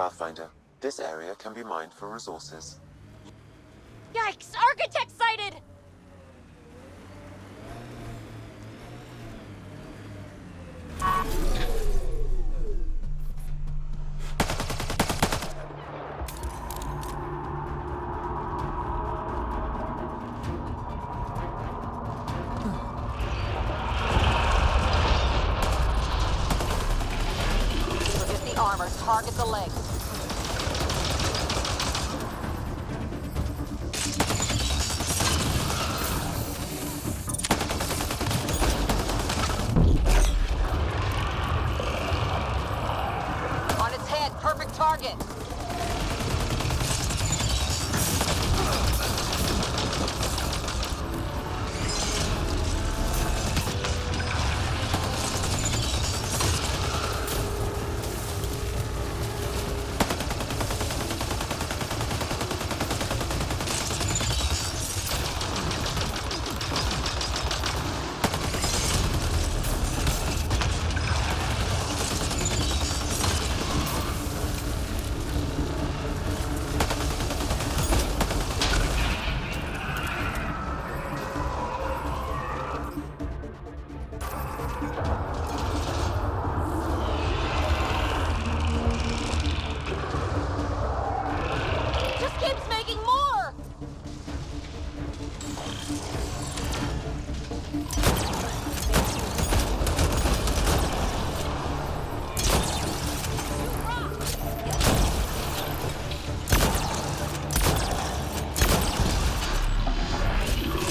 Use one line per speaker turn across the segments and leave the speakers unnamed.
Pathfinder. This area can be mined for resources.
Yikes! Architekt sighted!
Forget the armor. Target the legs. On its head. Perfect target.
Just keeps making more!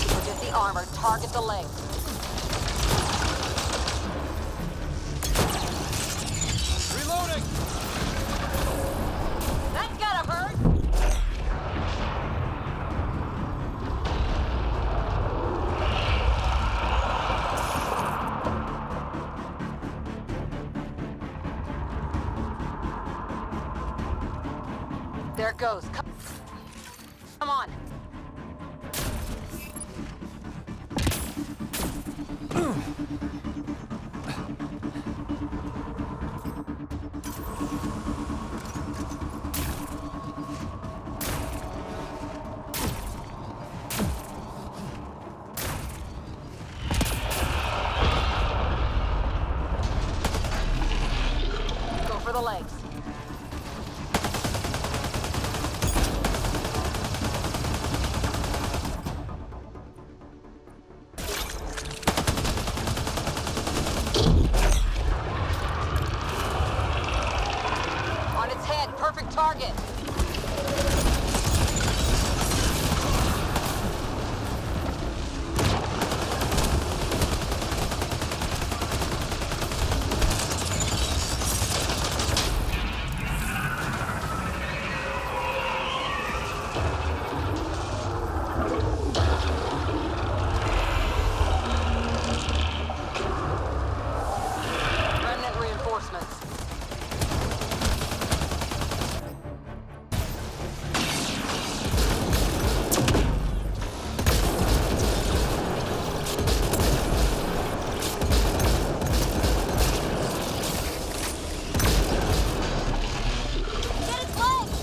Forget the armor. Target the legs.
Reloading!
That's gotta hurt!
There it goes. Come on. Go for the legs. On its head. Perfect target. Remnant reinforcements.
Get its legs!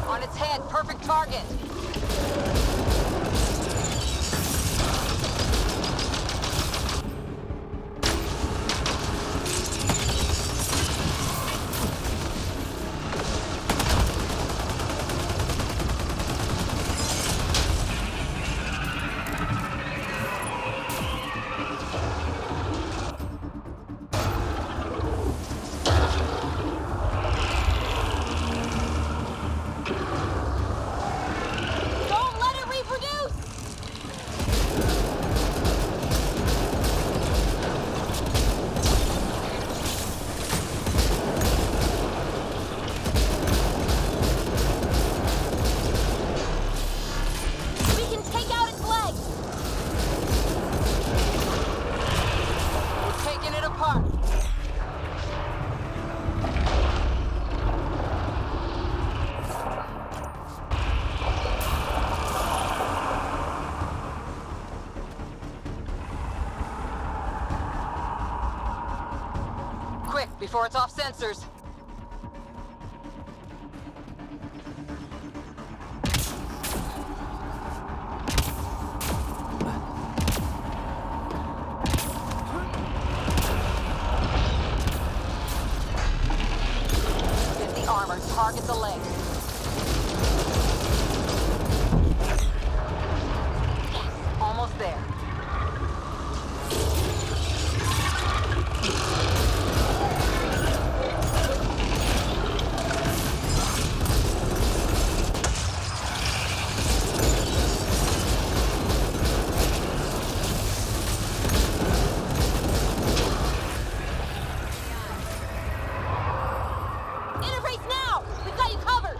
On its head. Perfect target.
Don't let
before it's off sensors. Get the armor, target the leg. Yes, almost there.
Interface now! We've got you covered!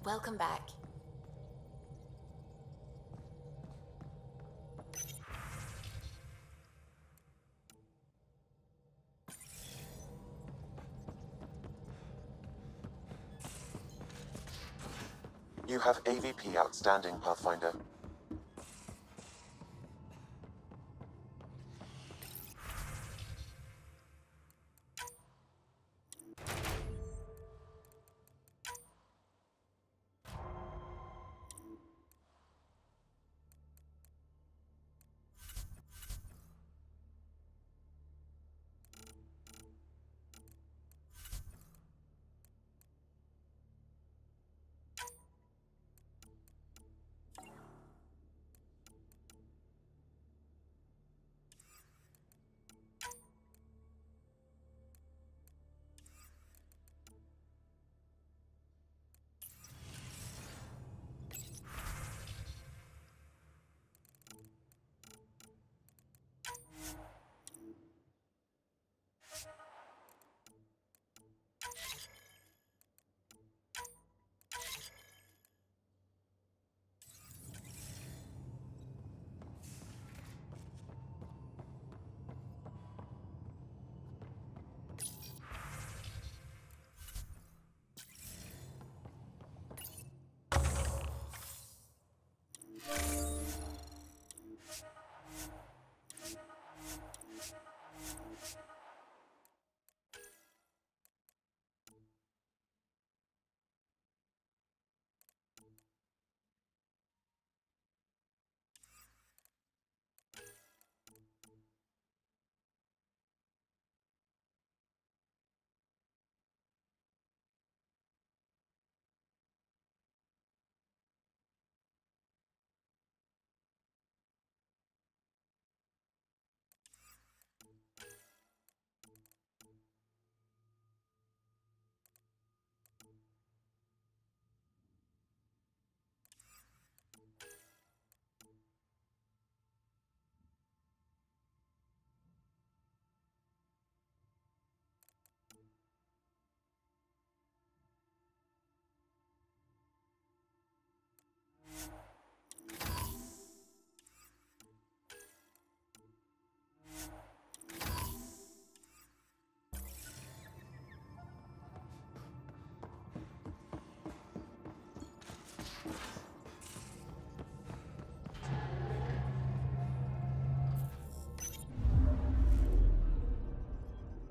Welcome back.
You have AVP outstanding, Pathfinder.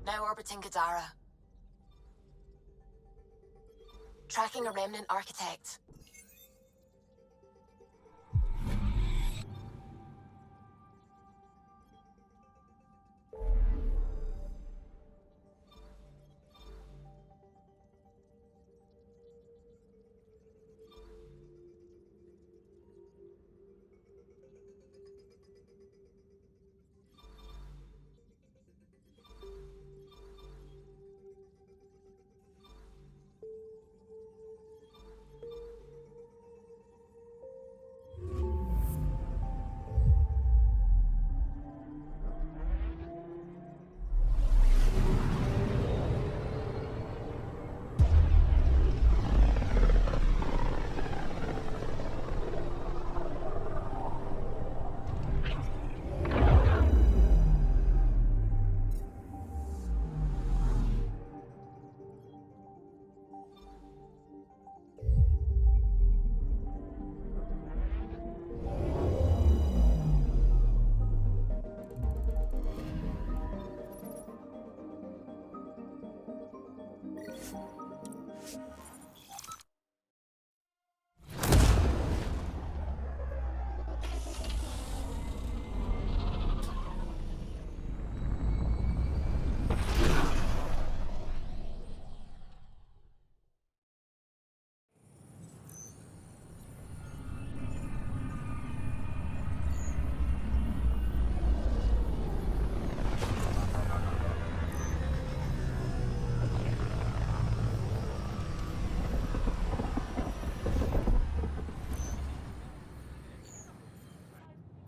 now orbiting Kadara. Tracking a remnant architect.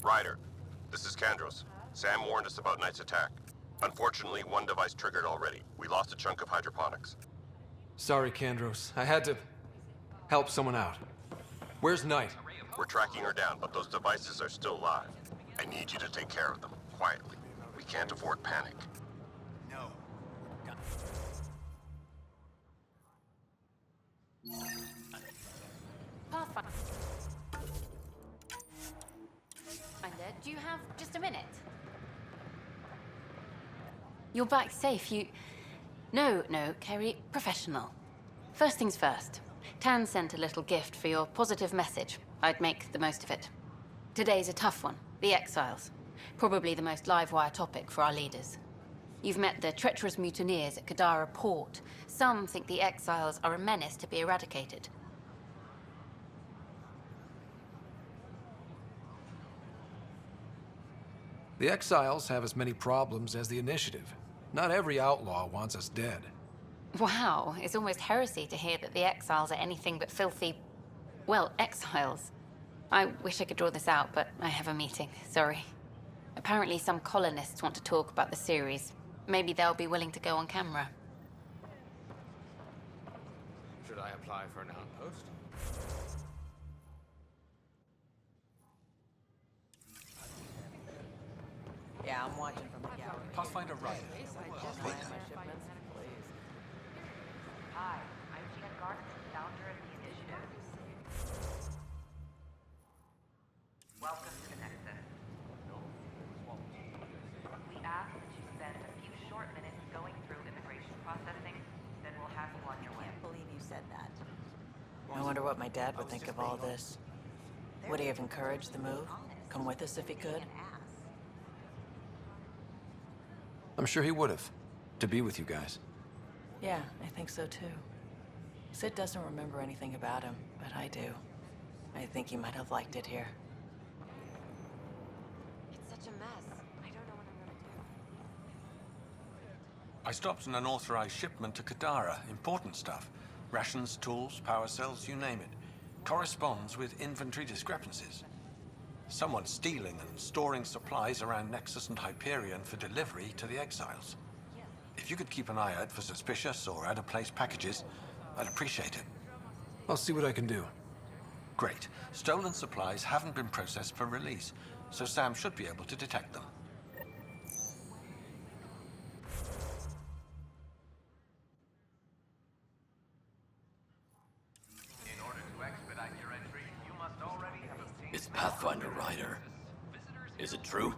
Ryder, this is Kandros. Sam warned us about Knight's attack. Unfortunately, one device triggered already. We lost a chunk of hydroponics.
Sorry, Kandros. I had to help someone out. Where's Knight?
We're tracking her down, but those devices are still live. I need you to take care of them, quietly. We can't afford panic.
Pathfinder, do you have just a minute? You're back safe, No, Kerry, professional. First things first. Tan sent a little gift for your positive message. I'd make the most of it. Today's a tough one. The Exiles. Probably the most live-wire topic for our leaders. You've met the treacherous mutineers at Kadara port. Some think the Exiles are a menace to be eradicated.
The Exiles have as many problems as the Initiative. Not every outlaw wants us dead.
Wow, it's almost heresy to hear that the Exiles are anything but filthy, well, exiles. I wish I could draw this out, but I have a meeting, sorry. Apparently some colonists want to talk about the series. Maybe they'll be willing to go on camera.
Should I apply for an outpost?
Yeah, I'm watching from the gallery.
Pathfinder Ryder.
Hi, I'm Gina Garden, founder of the initiative. Welcome to Nexus. We ask that you spend a few short minutes going through immigration processing, then we'll have you on your way.
I can't believe you said that. I wonder what my dad would think of all this. Would he have encouraged the move? Come with us if he could?
I'm sure he would have. To be with you guys.
Yeah, I think so too. Sid doesn't remember anything about him, but I do. I think he might have liked it here.
It's such a mess. I don't know what I'm gonna do.
I stopped an unauthorized shipment to Kadara. Important stuff. Rations, tools, power cells, you name it. Corresponds with inventory discrepancies. Someone's stealing and storing supplies around Nexus and Hyperion for delivery to the Exiles. If you could keep an eye out for suspicious or out-of-place packages, I'd appreciate it.
I'll see what I can do.
Great. Stolen supplies haven't been processed for release, so Sam should be able to detect them.
It's Pathfinder Ryder. Is it true?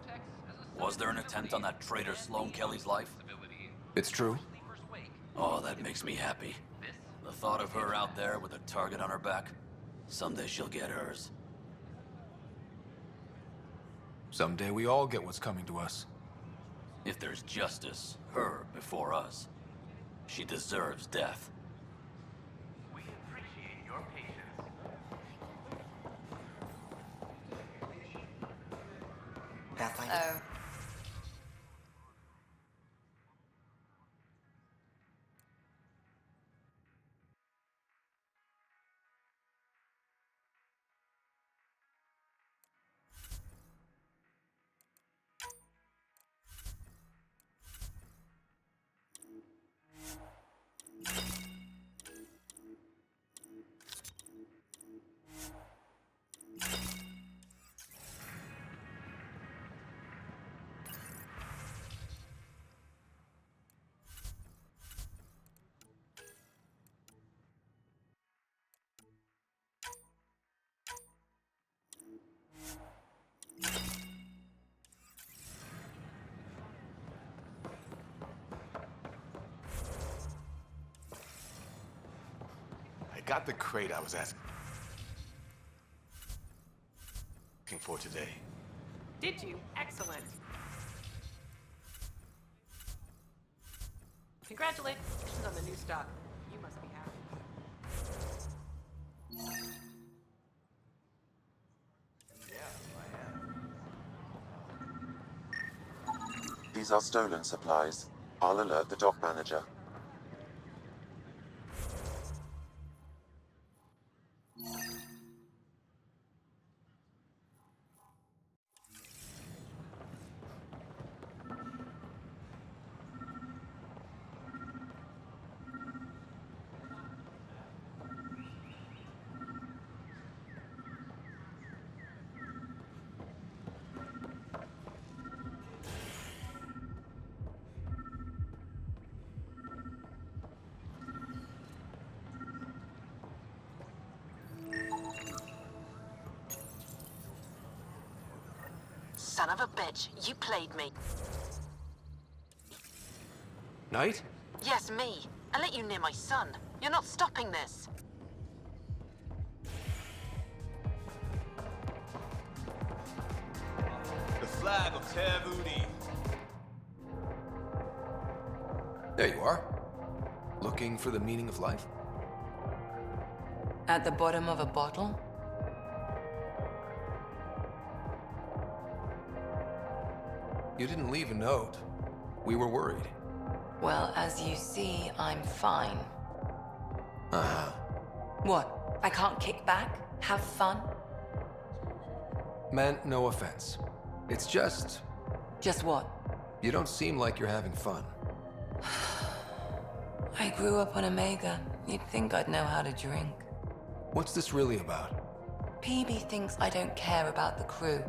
Was there an attempt on that traitor Sloan Kelly's life?
It's true?
Oh, that makes me happy. The thought of her out there with a target on her back, someday she'll get hers.
Someday we all get what's coming to us.
If there's justice, her before us. She deserves death.
We appreciate your patience.
Pathfinder.
Got the crate I was asking for today.
Did you? Excellent. Congratulations on the new stock. You must be happy.
These are stolen supplies. I'll alert the dock manager.
Son of a bitch, you played me.
Knight?
Yes, me. I let you near my son. You're not stopping this.
The flag of Tervudi.
There you are. Looking for the meaning of life?
At the bottom of a bottle?
You didn't leave a note. We were worried.
Well, as you see, I'm fine.
Uh-huh.
What? I can't kick back? Have fun?
Meant no offense. It's just,
Just what?
you don't seem like you're having fun.
I grew up on Omega. You'd think I'd know how to drink.
What's this really about?
PB thinks I don't care about the crew.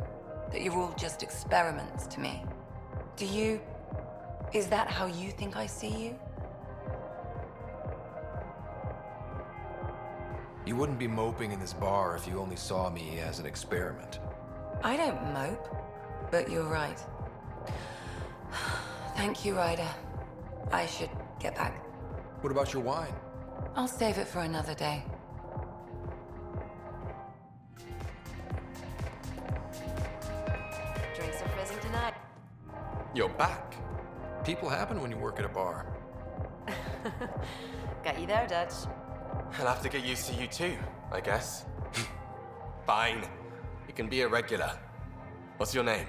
That you're all just experiments to me. Do you... Is that how you think I see you?
You wouldn't be moping in this bar if you only saw me as an experiment.
I don't mope, but you're right. Thank you, Ryder. I should get back.
What about your wine?
I'll save it for another day.
Drinks are fizzing tonight.
You're back. People happen when you work at a bar.
Got you there, Dutch.
I'll have to get used to you too, I guess. Fine. You can be a regular. What's your name?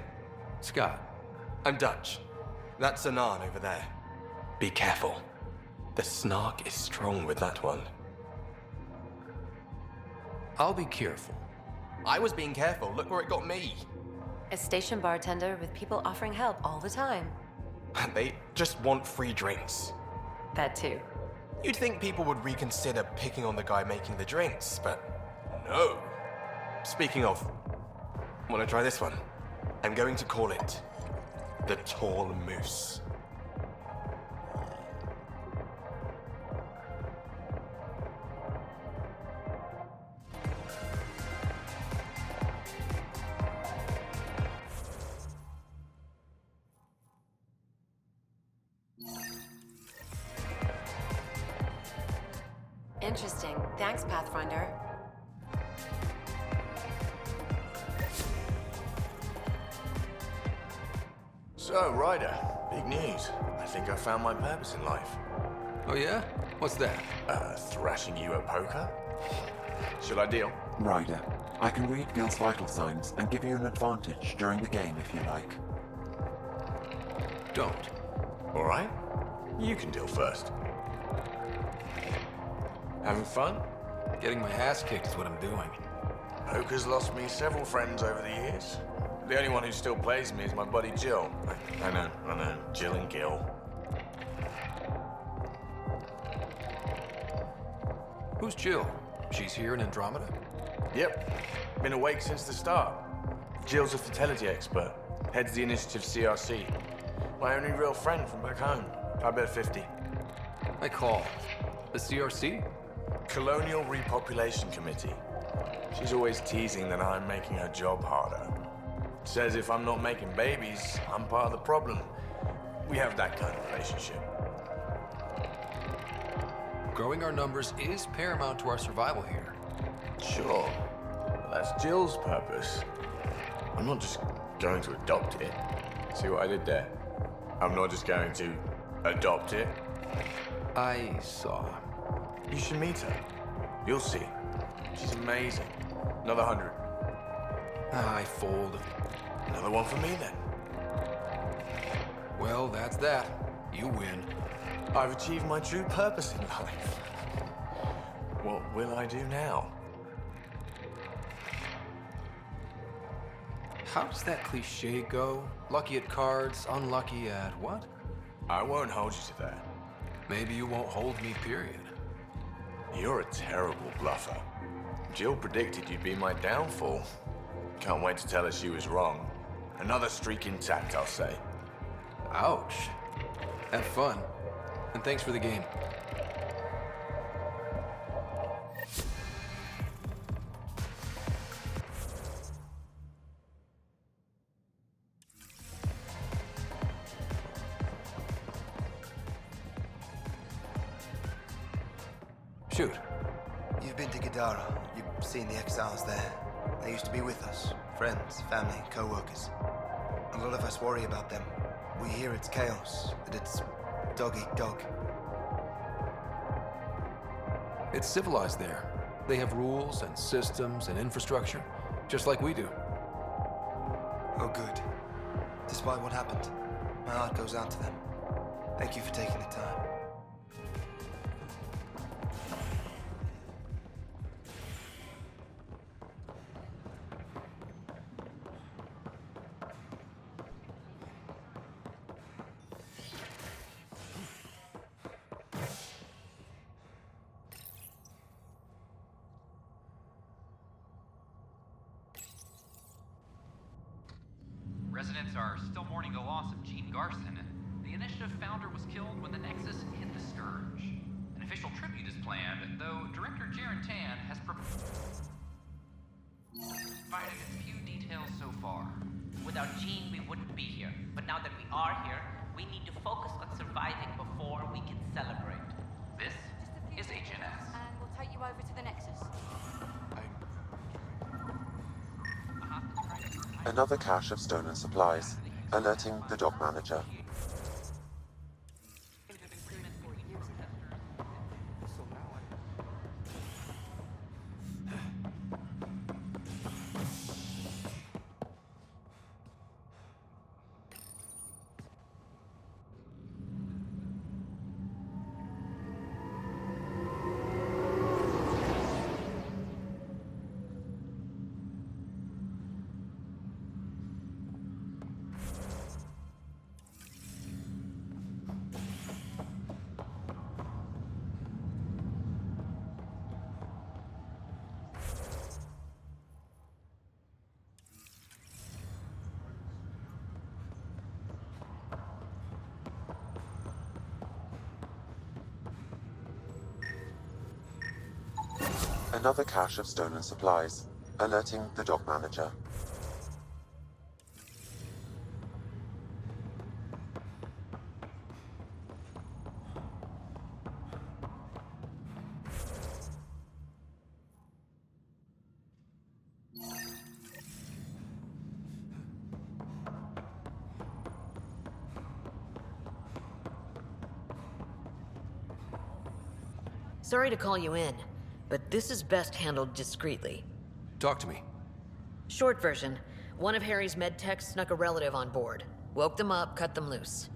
Scott.
I'm Dutch. That's Anan over there. Be careful. The snark is strong with that one.
I'll be careful.
I was being careful. Look where it got me.
A station bartender with people offering help all the time.
They just want free drinks.
That too.
You'd think people would reconsider picking on the guy making the drinks, but no. Speaking of, want to try this one? I'm going to call it the Tall Moose.
Interesting. Thanks, Pathfinder.
So, Ryder, big news. I think I found my purpose in life.
Oh yeah? What's that?
Thrashing you at poker? Should I deal?
Ryder, I can read Gil's vital signs and give you an advantage during the game if you like.
Don't.
Alright. You can deal first. Having fun?
Getting my ass kicked is what I'm doing.
Poker's lost me several friends over the years. The only one who still plays me is my buddy Jill. I know. Jill and Gil.
Who's Jill? She's here in Andromeda?
Yep. Been awake since the start. Jill's a fertility expert. Heads the initiative CRC. My only real friend from back home. I bet 50.
I call. The CRC?
Colonial Repopulation Committee. She's always teasing that I'm making her job harder. Says if I'm not making babies, I'm part of the problem. We have that kind of relationship.
Growing our numbers is paramount to our survival here.
Sure. But that's Jill's purpose. I'm not just going to adopt it. See what I did there? I'm not just going to adopt it.
I saw.
You should meet her. You'll see. She's amazing. Another 100.
I fold.
Another one for me, then.
Well, that's that. You win.
I've achieved my true purpose in life. What will I do now?
How does that cliche go? Lucky at cards, unlucky at what?
I won't hold you to that.
Maybe you won't hold me, period.
You're a terrible bluffer. Jill predicted you'd be my downfall. Can't wait to tell her she was wrong. Another streak intact, I'll say.
Ouch. Have fun. And thanks for the game. Shoot.
You've been to Kadara. You've seen the exiles there. They used to be with us. Friends, family, co-workers. A lot of us worry about them. We hear it's chaos, that it's dog-eat-dog.
It's civilized there. They have rules and systems and infrastructure, just like we do.
Oh, good. Despite what happened, my heart goes out to them. Thank you for taking the time.
Residents are still mourning the loss of Gene Garson. The initiative founder was killed when the Nexus hit the Scourge. An official tribute is planned, though Director Jaren Tan has provided a few details so far.
Without Gene, we wouldn't be here. But now that we are here, we need to focus on surviving before we can celebrate.
This is HNS.
And we'll take you over to the Nexus.
Another cache of stolen supplies, alerting the dock manager. Another cache of stolen supplies, alerting the dock manager.
Sorry to call you in, but this is best handled discreetly.
Talk to me.
Short version, one of Harry's medtechs snuck a relative on board. Woke them up, cut them loose.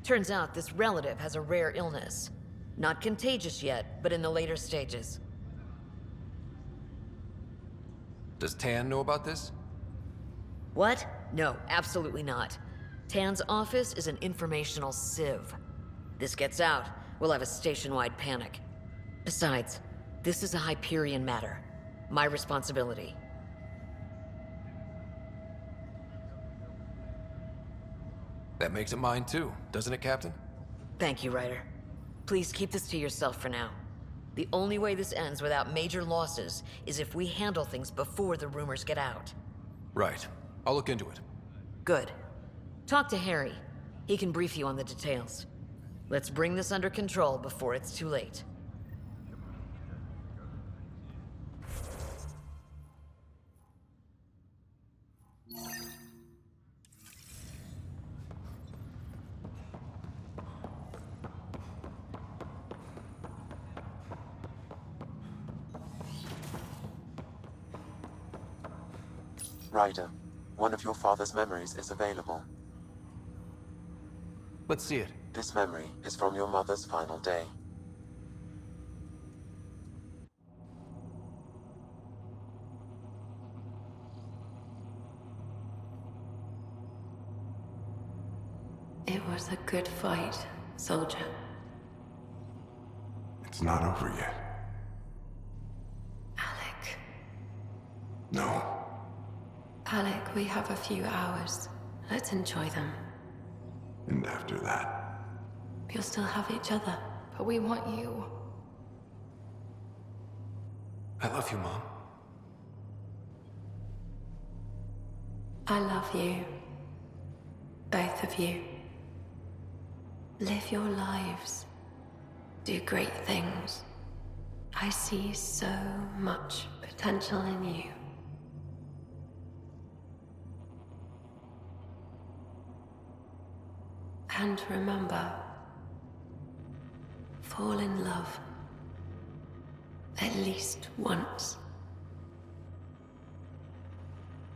Turns out this relative has a rare illness. Not contagious yet, but in the later stages.
Does Tan know about this?
What? No, absolutely not. Tan's office is an informational sieve. This gets out, we'll have a station-wide panic. Besides, this is a Hyperion matter. My responsibility.
That makes it mine too, doesn't it, Captain?
Thank you, Ryder. Please keep this to yourself for now. The only way this ends without major losses is if we handle things before the rumors get out.
Right. I'll look into it.
Good. Talk to Harry. He can brief you on the details. Let's bring this under control before it's too late.
Ryder, one of your father's memories is available.
Let's see it.
This memory is from your mother's final day.
It was a good fight, soldier.
It's not over yet.
Alec.
No.
Alec, we have a few hours. Let's enjoy them.
And after that?
You'll still have each other, but we want you.
I love you, Mom.
I love you. Both of you. Live your lives. Do great things. I see so much potential in you. And remember, fall in love. At least once.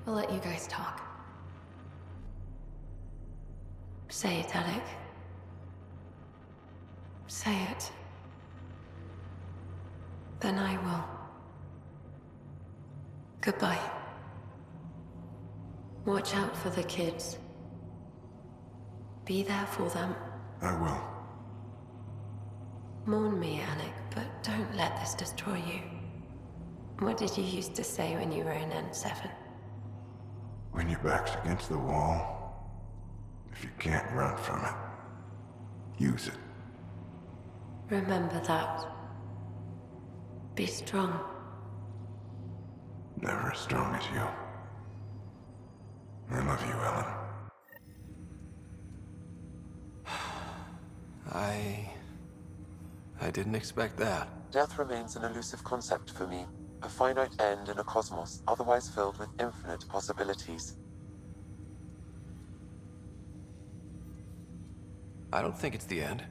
We'll let you guys talk. Say it, Alec. Say it. Then I will. Goodbye. Watch out for the kids. Be there for them.
I will.
Mourn me, Alec, but don't let this destroy you. What did you used to say when you were in N7?
When your back's against the wall, if you can't run from it, use it.
Remember that. Be strong.
Never as strong as you. I love you, Ellen.
I didn't expect that.
Death remains an elusive concept for me. A finite end in a cosmos otherwise filled with infinite possibilities.
I don't think it's the end.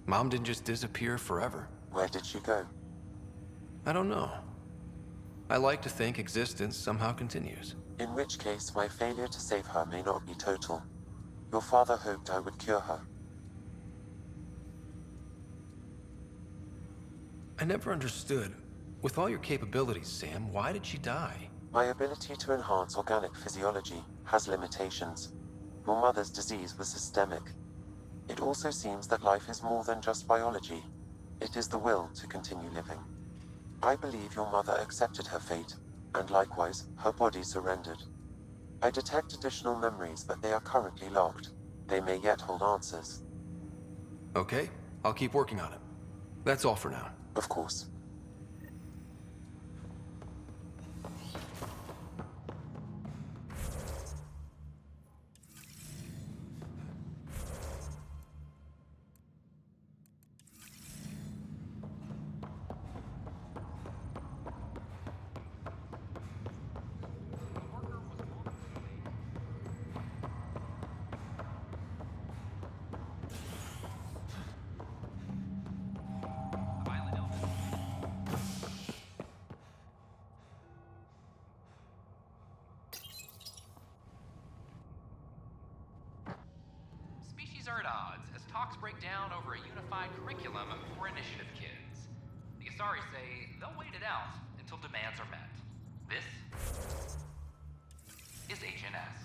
Mom didn't just disappear forever.
Where did she go?
I don't know. I like to think existence somehow continues.
In which case, my failure to save her may not be total. Your father hoped I would cure her.
I never understood. With all your capabilities, Sam, why did she die?
My ability to enhance organic physiology has limitations. Your mother's disease was systemic. It also seems that life is more than just biology. It is the will to continue living. I believe your mother accepted her fate, and likewise, her body surrendered. I detect additional memories, but they are currently locked. They may yet hold answers.
Okay, I'll keep working on it. That's all for now.
Of course.
absurd odds as talks break down over a unified curriculum for initiative kids. The Asari say they'll wait it out until demands are met. This is HNS.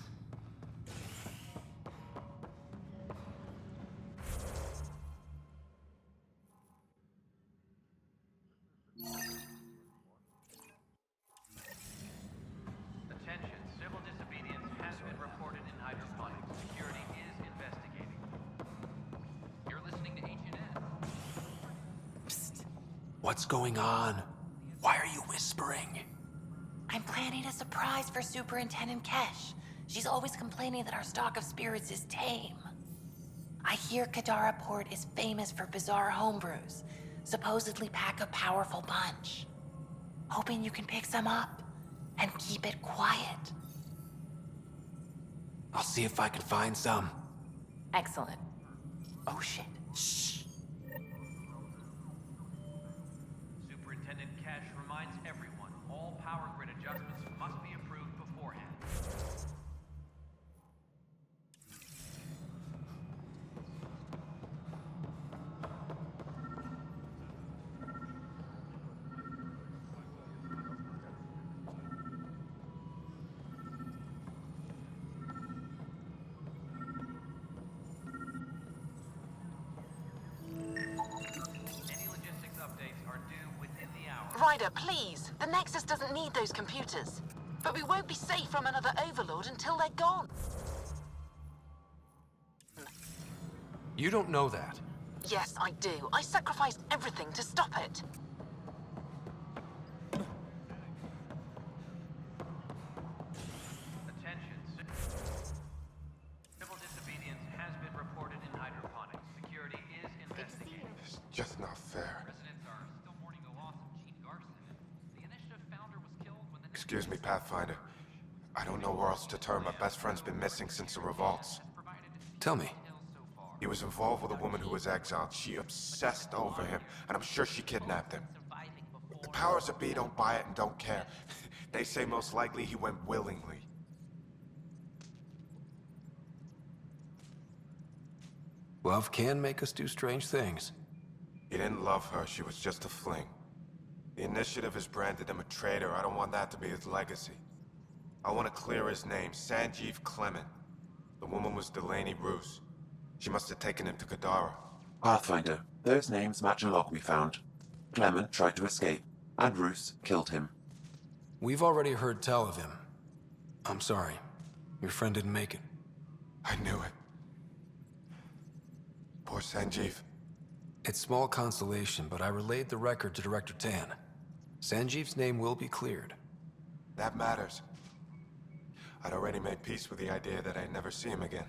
Attention, civil disobedience has been reported in hydroponics. Security is investigating.
You're listening to HNS.
Psst. What's going on? Why are you whispering?
I'm planning a surprise for Superintendent Kesh. She's always complaining that our stock of spirits is tame. I hear Kadara Port is famous for bizarre homebrews, supposedly pack a powerful punch. Hoping you can pick some up and keep it quiet.
I'll see if I can find some.
Excellent. Oh shit.
Shh.
Superintendent Cash reminds everyone all power grid adjustments must be approved beforehand. Any logistics updates are due within the hour.
Ryder, please. The Nexus doesn't need those computers. But we won't be safe from another overlord until they're gone.
You don't know that.
Yes, I do. I sacrificed everything to stop it.
Attention, civil disobedience has been reported in hydroponics. Security is investigating.
It's just not fair.
Residents are still mourning the loss of Gene Garson. The initiative founder was killed when the
Excuse me, Pathfinder. I don't know where else to turn. My best friend's been missing since the revolts.
Tell me.
He was involved with a woman who was exiled. She obsessed over him, and I'm sure she kidnapped him. The powers that be don't buy it and don't care. They say most likely he went willingly.
Love can make us do strange things.
He didn't love her. She was just a fling. The initiative has branded him a traitor. I don't want that to be his legacy. I want to clear his name, Sanjeev Clement. The woman was Delaney Roos. She must have taken him to Kadara.
Pathfinder, those names match a log we found. Clement tried to escape, and Roos killed him.
We've already heard tell of him. I'm sorry. Your friend didn't make it.
I knew it. Poor Sanjeev.
It's small consolation, but I relayed the record to Director Tan. Sanjeev's name will be cleared.
That matters. I'd already made peace with the idea that I'd never see him again.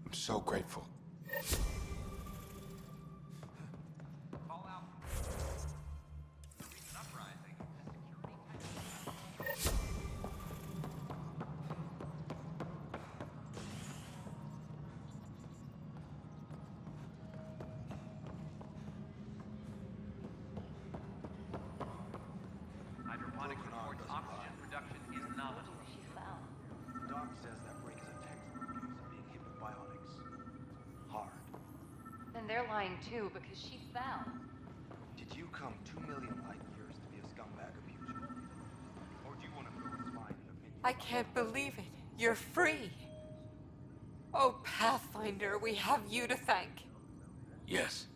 I'm so grateful.
Hydroponics reports oxygen production is nominal.
Doc says that break is a textbook case of being hit with bionics. Hard.
Then they're lying too because she fell.
Did you come 2 million light years to be a scumbag abuser? Or do you want to throw a spine in a minion?
I can't believe it. You're free. Oh, Pathfinder, we have you to thank.
Yes.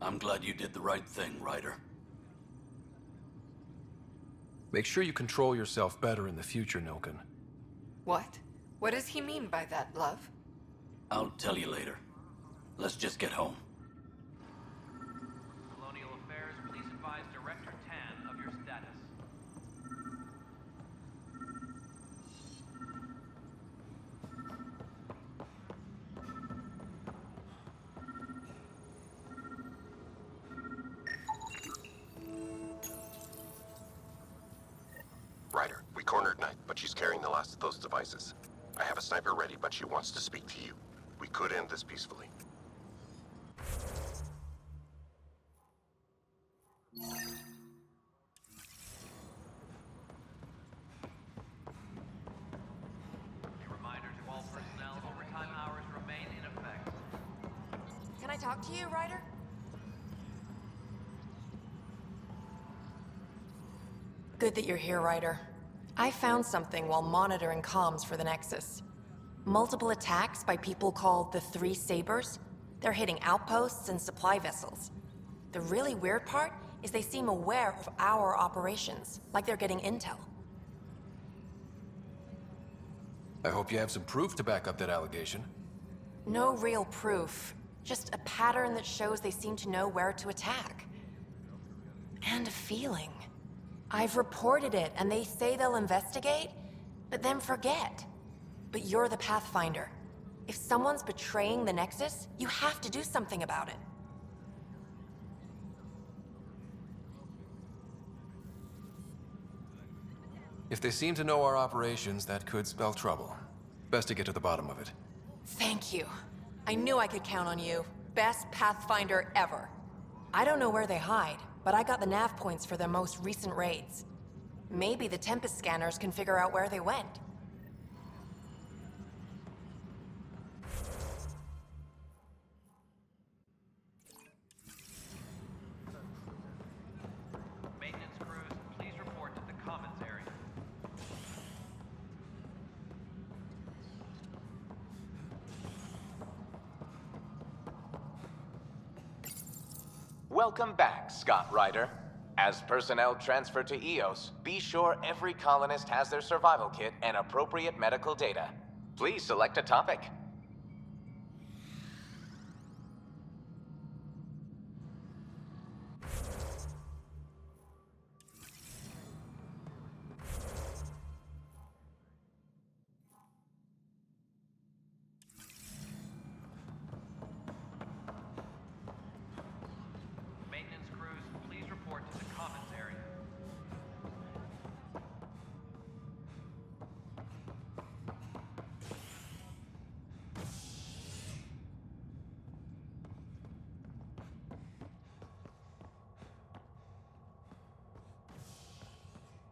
I'm glad you did the right thing, Ryder.
Make sure you control yourself better in the future, Nilken.
What? What does he mean by that, love?
I'll tell you later. Let's just get home.
Colonial Affairs, please advise Director Tan of your status.
Ryder, we cornered Knight, but she's carrying the last of those devices. I have a sniper ready, but she wants to speak to you. We could end this peacefully.
A reminder to all personnel, overtime hours remain in effect.
talk to you, Ryder?
Good that you're here, Ryder. I found something while monitoring comms for the Nexus. Multiple attacks by people called the Three Sabers. They're hitting outposts and supply vessels. The really weird part is they seem aware of our operations, like they're getting intel.
I hope you have some proof to back up that allegation.
No real proof, just a pattern that shows they seem to know where to attack. And a feeling. I've reported it, and they say they'll investigate, but then forget. But you're the Pathfinder. If someone's betraying the Nexus, you have to do something about it.
If they seem to know our operations, that could spell trouble. Best to get to the bottom of it.
Thank you. I knew I could count on you. Best Pathfinder ever. I don't know where they hide, but I got the nav points for their most recent raids. Maybe the Tempest scanners can figure out where they went.
Maintenance crews, please report to the commons area.
Welcome back, Scott Ryder. As personnel transfer to EOS, be sure every colonist has their survival kit and appropriate medical data. Please select a topic.
Maintenance crews, please report to the commons area.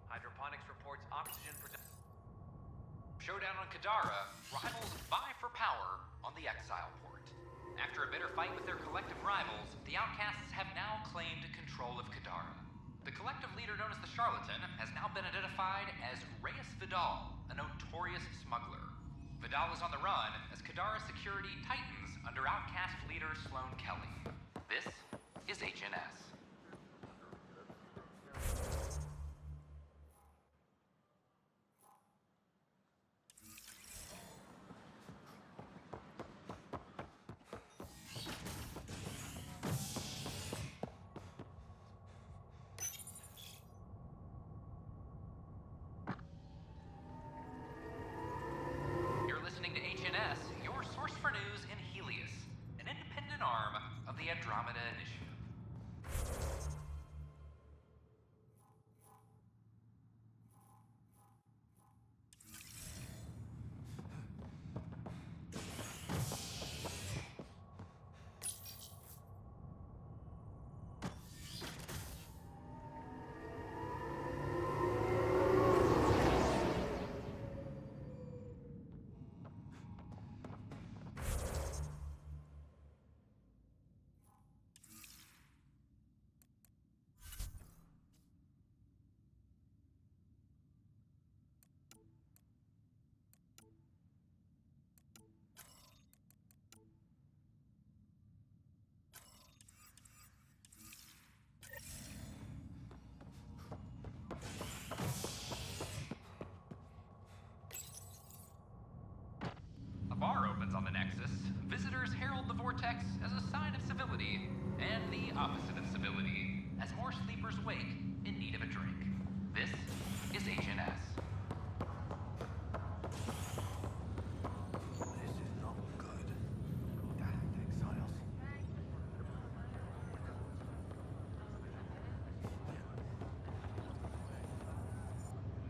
Hydroponics reports oxygen production.
Showdown on Kadara, rivals vie for power on the Exile port. After a bitter fight with their collective rivals, the Outcasts have now claimed control of Kadara. The collective leader known as the Charlatan has now been identified as Reyes Vidal, a notorious smuggler. Vidal is on the run as Kadara security tightens under Outcast leader Sloane Kelly. This is HNS. You're listening to HNS, your source for news in Helios, an independent arm of the Andromeda Initiative. A bar opens on the Nexus. Visitors herald the vortex as a sign of civility, and the opposite of civility, as more sleepers wake in need of a drink. This is HNS.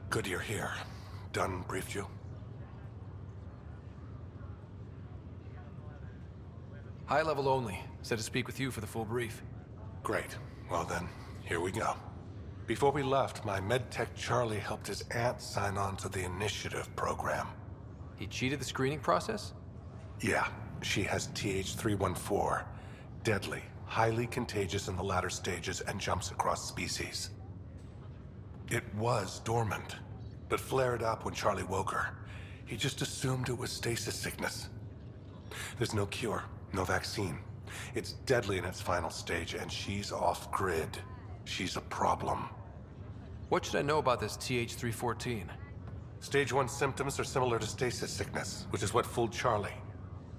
Good you're here. Dunn briefed you?
High level only. Said to speak with you for the full brief.
Great. Well then, here we go. Before we left, my medtech Charlie helped his aunt sign on to the initiative program.
He cheated the screening process?
Yeah, she has TH314.
Deadly, highly contagious in the latter stages, and jumps across species. It was dormant, but flared up when Charlie woke her. He just assumed it was stasis sickness. There's no cure, no vaccine. It's deadly in its final stage, and she's off-grid. She's a problem.
What should I know about this TH314?
Stage 1 symptoms are similar to stasis sickness, which is what fooled Charlie.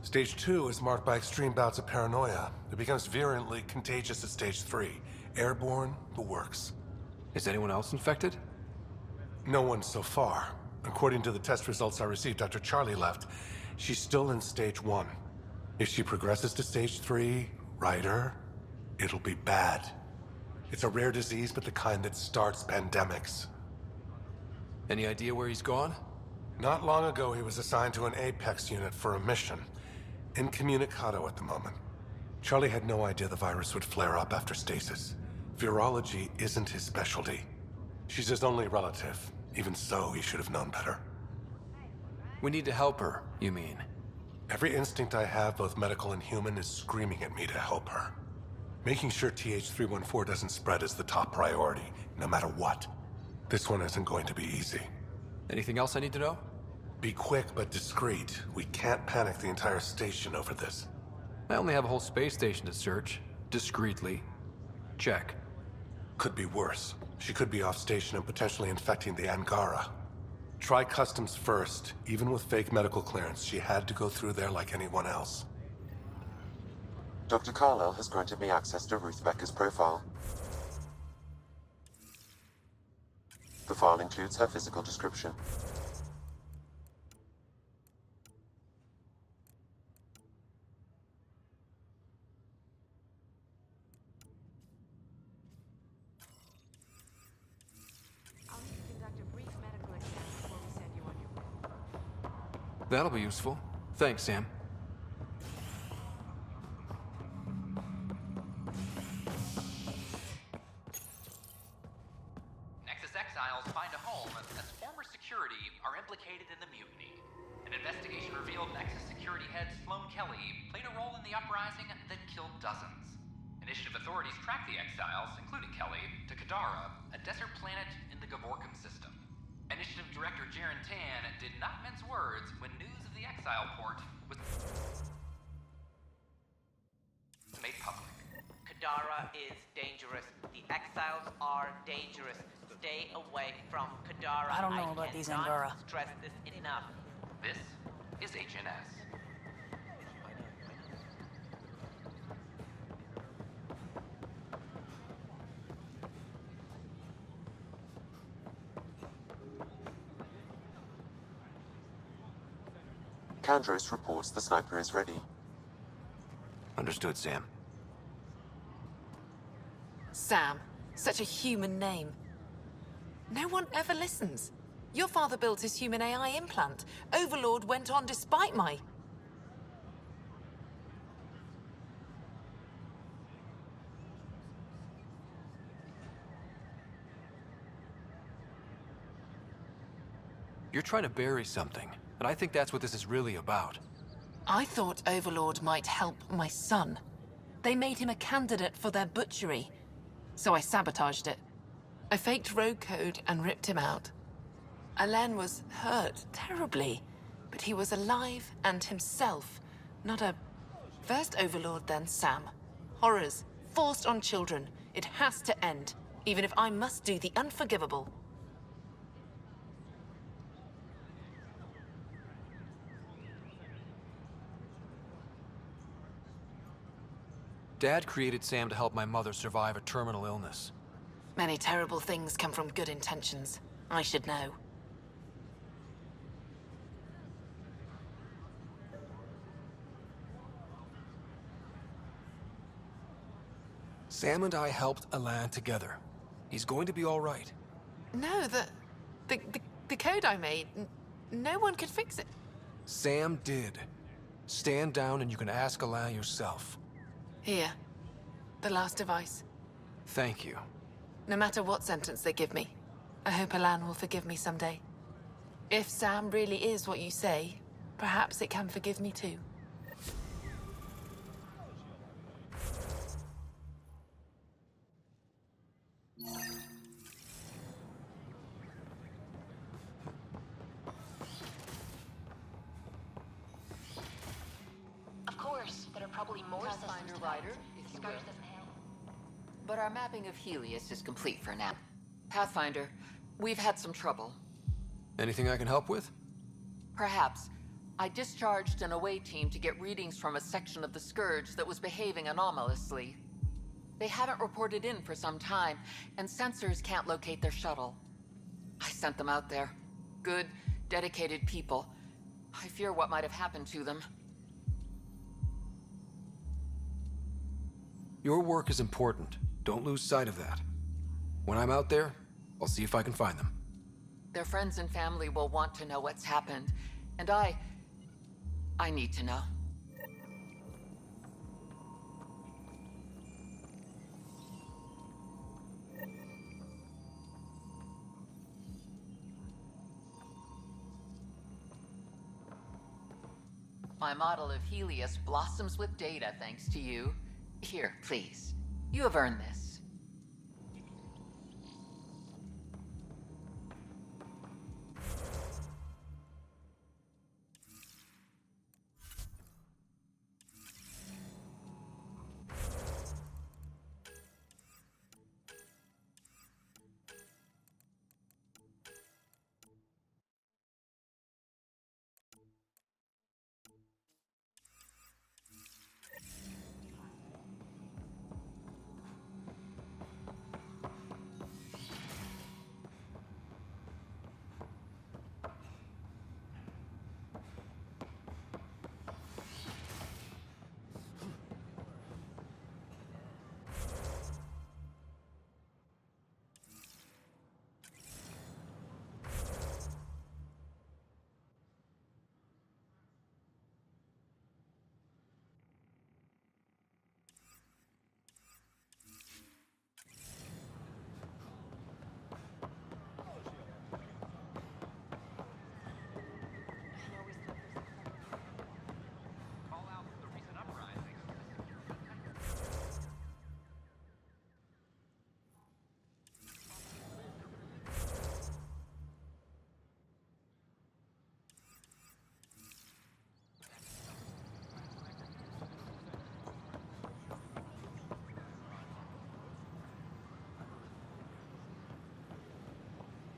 Stage 2 is marked by extreme bouts of paranoia. It becomes virulently contagious at Stage 3. Airborne, the works.
Is anyone else infected?
No one so far. According to the test results I received after Charlie left, she's still in Stage 1. If she progresses to Stage 3, Ryder, it'll be bad. It's a rare disease, but the kind that starts pandemics.
Any idea where he's gone?
Not long ago, he was assigned to an Apex unit for a mission. Incommunicado at the moment. Charlie had no idea the virus would flare up after stasis. Virology isn't his specialty. She's his only relative. Even so, he should have known better.
We need to help her, you mean?
Every instinct I have, both medical and human, is screaming at me to help her. Making sure TH314 doesn't spread is the top priority, no matter what. This one isn't going to be easy.
Anything else I need to know?
Be quick but discreet. We can't panic the entire station over this.
I only have a whole space station to search. Discreetly. Check.
Could be worse. She could be off station and potentially infecting the Angara. Try customs first. Even with fake medical clearance, she had to go through there like anyone else.
Dr. Carlyle has granted me access to Ruth Becker's profile. The file includes her physical description.
That'll be useful. Thanks, Sam.
Nexus exiles find a home as former security are implicated in the mutiny. An investigation revealed Nexus security head Sloan Kelly played a role in the uprising that killed dozens. Initiative authorities tracked the exiles, including Kelly, to Kadara, a desert planet in the Gavorkum system. Initiative Director Jaren Tan did not mince words when news of the exile port was made public.
Kadara is dangerous. The exiles are dangerous. Stay away from Kadara.
I don't know about these Angara.
Stress this enough.
This is HNS.
Kandros reports the sniper is ready.
Understood, Sam.
Sam. Such a human name. No one ever listens. Your father built his human AI implant. Overlord went on despite my...
You're trying to bury something, and I think that's what this is really about.
I thought Overlord might help my son. They made him a candidate for their butchery, so I sabotaged it. I faked rogue code and ripped him out. Alain was hurt terribly, but he was alive and himself, not a... First Overlord, then Sam. Horrors, forced on children. It has to end, even if I must do the unforgivable.
Dad created Sam to help my mother survive a terminal illness.
Many terrible things come from good intentions. I should know.
Sam and I helped Alain together. He's going to be all right.
No, the code I made, no one could fix it.
Sam did. Stand down and you can ask Alain yourself.
Here, the last device.
Thank you.
No matter what sentence they give me, I hope Alain will forgive me someday. If Sam really is what you say, perhaps it can forgive me too.
probably more
Pathfinder Rider, if you will. But our mapping of Helios is complete for now. Pathfinder, we've had some trouble.
Anything I can help with?
Perhaps. I discharged an away team to get readings from a section of the Scourge that was behaving anomalously. They haven't reported in for some time, and sensors can't locate their shuttle. I sent them out there. Good, dedicated people. I fear what might have happened to them.
Your work is important. Don't lose sight of that. When I'm out there, I'll see if I can find them.
Their friends and family will want to know what's happened, and I need to know. My model of Helios blossoms with data thanks to you. Here, please. You have earned this.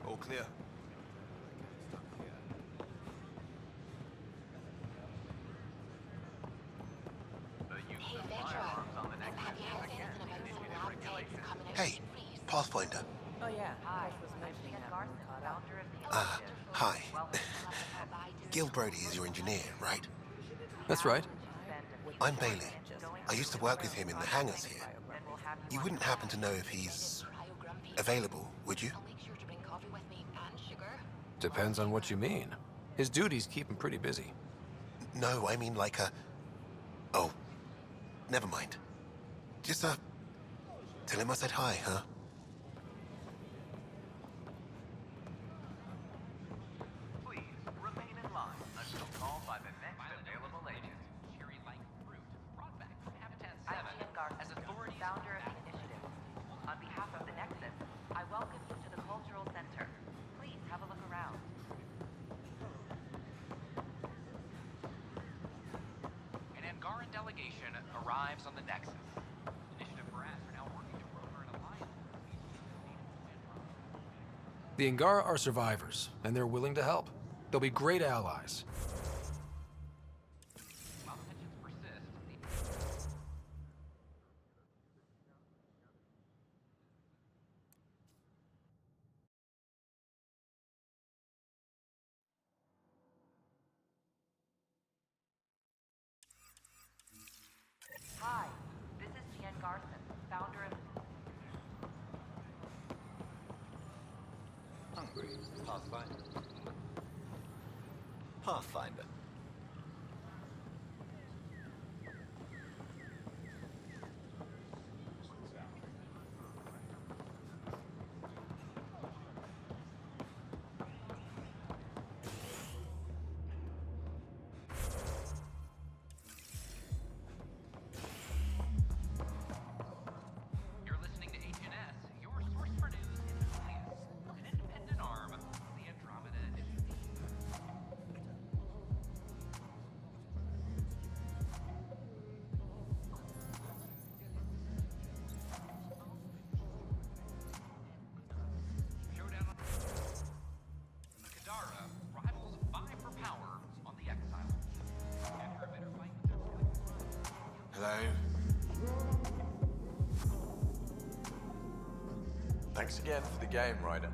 All clear.
Hey, Pathfinder.
Oh yeah. Hi.
Hi. Gil Brody is your engineer, right?
That's right.
I'm Bailey. I used to work with him in the hangars here. You wouldn't happen to know if he's available, would you?
Depends on what you mean. His duties keep him pretty busy.
No, I mean like a... Oh, never mind. Just, tell him I said hi, huh?
Please remain in line until called by the next available agent. Cherry-like fruit brought back from Habitat 7 as authority
founder of the initiative. On behalf of the Nexus, I welcome you to the Cultural Center. Please have a look around.
An Angaran delegation arrives on the Nexus. Initiative brass are now working to broker an alliance.
The Angara are survivors, and they're willing to help. They'll be great allies.
While tensions persist,
Hi, this is Jan Garson, founder of...
Hungry, Pathfinder. Pathfinder.
you're listening to HNS, your source for news in Helios, an independent arm of the Andromeda Initiative.
Hello. Thanks again for the game, Ryder.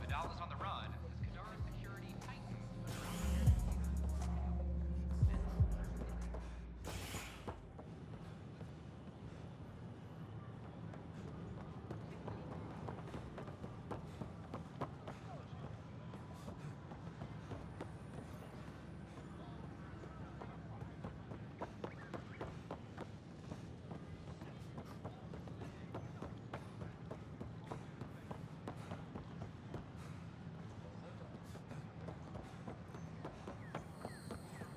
Vidal is on the run as Kadara's security tightens.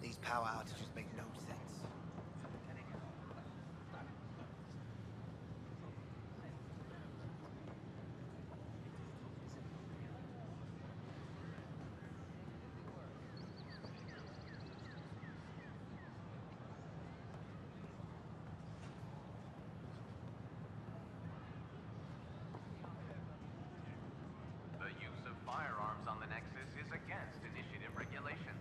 These power outages make no sense.
The use of firearms on the Nexus is against initiative regulations.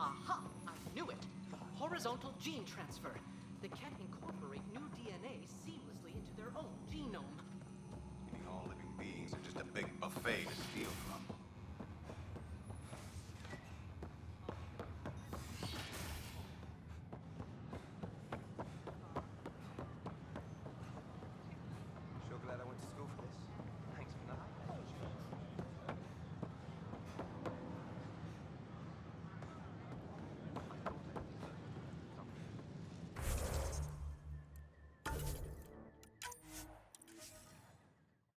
Aha! I knew it! Horizontal gene transfer. They can't incorporate new DNA